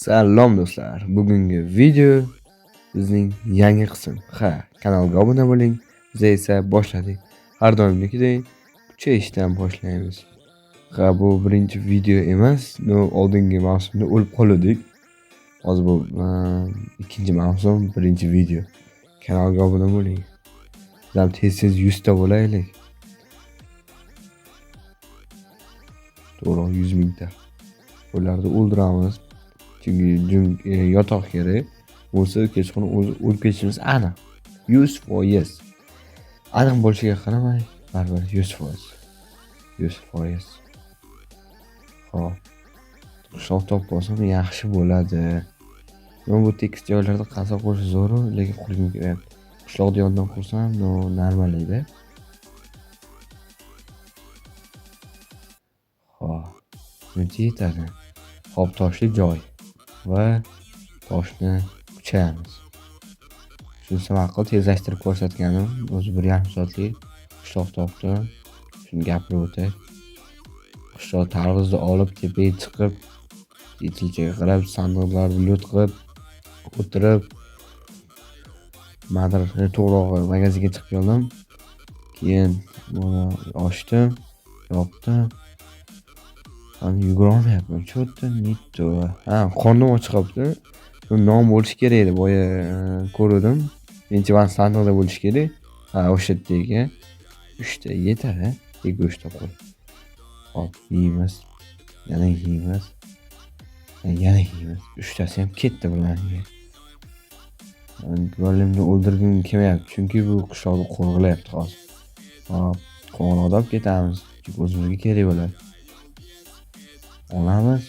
Salom do'stlar. Bugungi video bizning yangi qism. Kanalga obuna bo'ling. Biz esa boshladik. Har doimgidek kuchayishdan boshlaymiz. Bu birinchi video emas. Oldingi mavsumda o'lib qoldik. Hozir bu ikkinchi mavsum, birinchi video. Kanalga obuna bo'ling. Biz tez 100 ta bo'laylik. To'g'ri 100 mingta. Ularni o'ldiramiz. Çünkü yotoq kerak. Bo'lsa kechqurun o'lib ketishimiz aniq. 100%. Aniq bo'lishiga qaramay, baribir 100%. 100%. Xo'p. Qishloq topib olsam yaxshi bo'ladi. Men bu tekis joylarda qazo qo'yish zo'r, lekin qurgim kelyapti. Qishloqni yondan qursam, normal edi. Xo'p. Buncha yetadi. Xo'p, toshli joy va toshni kuchayamiz. Shunisi ma'qul, tezlashtirib ko'rsatganim, o'zi 1,5 soatlik qishloq topdim. Shuni gapirib o'tay. Qishloq targ'izni olib tepaga chiqib, yetilchaga qarab sandiqlarni loot qilib o'tirib, to'g'ri magazinga chiqib keldim. Keyin buni ochdim, yopdim. Yugura olmayapman. Cho'tta nitto. Qornim och qolibdi. Shu non bo'lishi kerak edi. Boya ko'rdim. Menimcha mana sandiqda bo'lishi kerak. O'sha yerda 3 ta yetadi. Go'sht topib. Hop, yeymiz. Yana yeymiz. Yana yeymiz. 3 tasi ham ketdi bularga. Golemni o'ldirgim kelmayapti, chunki bu qishloqni qo'rg'ilayapti hozir. Hop, qo'ng'iroqda olib ketamiz. Chunki o'zimizga kerak bo'ladi. Olamiz.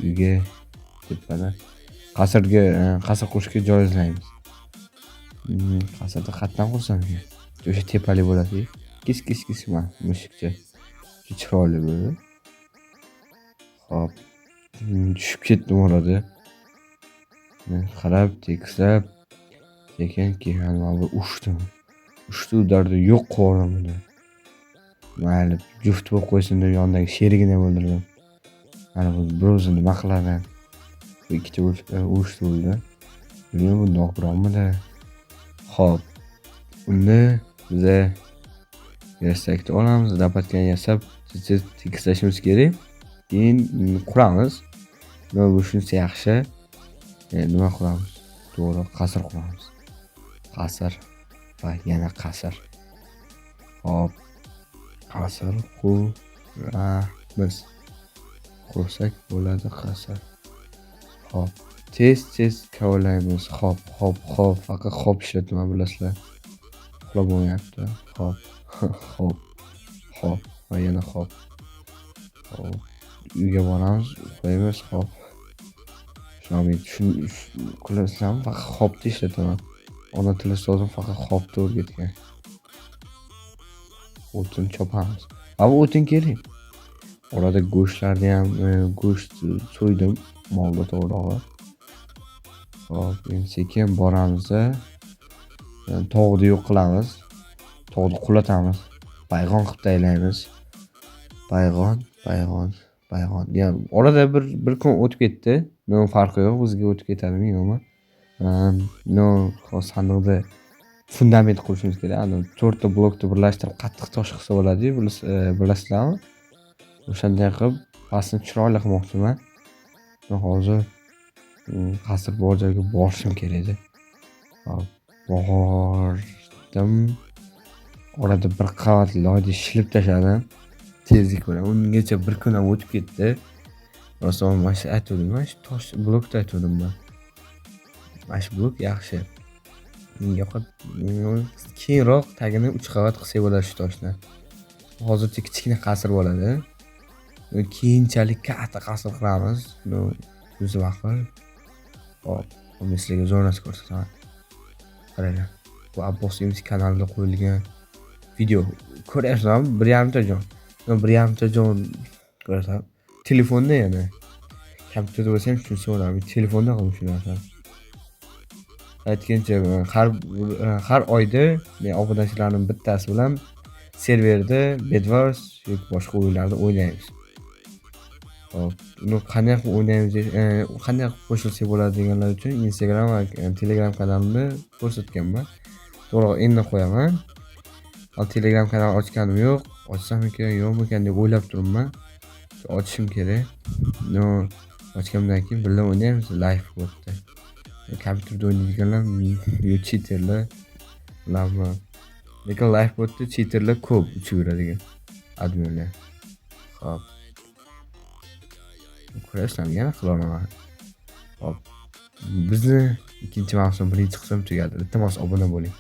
Uyga tepada qasr qurishga joy izlaymiz. Qasrda qatdan qursam kerak. O'sha tepali bo'ladi. Kis mana mushukcha. Chiroyli bo'ldi. Hop. Tushib ketdim orada. Qarab, tekislab, keyin mana ushdim. Ushdi udarda yo'q qo'rdim buni. Mayli, juft bo'lib qo'ysin deb yondagi sherigini o'ldirdim. Mana bu biroz nima qiladi? Bu ikkita urush bo'ldi. Bilmadim, bu nogironmidi? Xo'p. Uni biz versakni olamiz, zapatkani yasab, tekislashimiz kerak. Keyin quramiz. Bu shuncha yaxshi. Nima qilamiz? To'g'ri, qasr quramiz. Qasr va yana qasr. Hop. Qasr quramiz. Qursak bo'ladi qasr. Hop. Tez kavalaymiz. Hop. Faqat hop ishlatyapman, bilasizlar. Uxlab bo'lmayapti. Hop. Va yana hop. Hop. Uyga boramiz, uxlaymiz. Hop. Shuni qilasam faqat hopni ishlataman. Ona tili ustozim faqat hopni o'rgatgan. O'tin chopamiz. Bu o'tin kerak. Orada go'shtlarni ham go'sht so'ydim, molda to'g'rog'i. Hop, endi sekin boramiz-da. Tovuqni yo'q qilamiz. Tovuqni qulatamiz. Payg'on qilib taylaymiz. Payg'on. Orada bir kun o'tib ketdi. Nima farqi yo'q, bizga o'tib ketadimi, yo'qmi? Sandiqda fundament qurishimiz kerak. 4 ta blokni birlashtirib qattiq tosh qilsa bo'ladi, bilasizlarmi? O'shanday qilib pastni chiroyli qilmoqchiman. Men hozir qasr bor joyga borishim kerak edi. Hop, bordim. Orada bir qavat loyni shilib tashladim. Tezlik bilan. Ungacha bir kun ham o'tib ketdi. Rostdan mana shu aytdim, mana shu tosh blokda aytdim men. Mana shu blok yaxshi. Keyinroq tagini 3 qavat qilsak bo'ladi shu toshni. Hozircha kichkina qasr bo'ladi. Keyinchalik katta qasr qilamiz. O'zi ma'qul. Hop, men sizlarga zo'r narsa ko'rsataman. Qaranglar. Bu Abbos MC kanalida qo'yilgan video. Ko'ryapsizlarmi? 1,5 ta jon. 1,5 ta jon ko'rsam. Telefonda yana. Kompyuterda bo'lsa ham shunisi bo'ladi. Telefonda qilib shu narsani. Aytgancha har oyda men obunachilarning bittasi bilan serverda Bedwars yoki boshqa o'yinlarda o'ynaymiz. Hop, uni qanday qilib o'ynaymiz qanday qilib qo'shilsak bo'ladi deganlar uchun Instagram va Telegram kanalimni ko'rsatganman. To'g'ri endi qo'yaman. Hali Telegram kanal ochganim yo'q. Ochsamikan, yo'qmikan deb o'ylab turibman. Ochishim kerak. No, ochgandan keyin birga o'ynaymiz live botda. Kompyuterda o'ynaydiganlar yo cheaterlar bilaman. Lekin live botda cheaterlar ko'p uchib yuradigan adminlar. Hop. Ko'rasizlar, yana qila olaman. Hop. Bizni ikkinchi mavsum birinchi qism tugadi. Iltimos obuna bo'ling.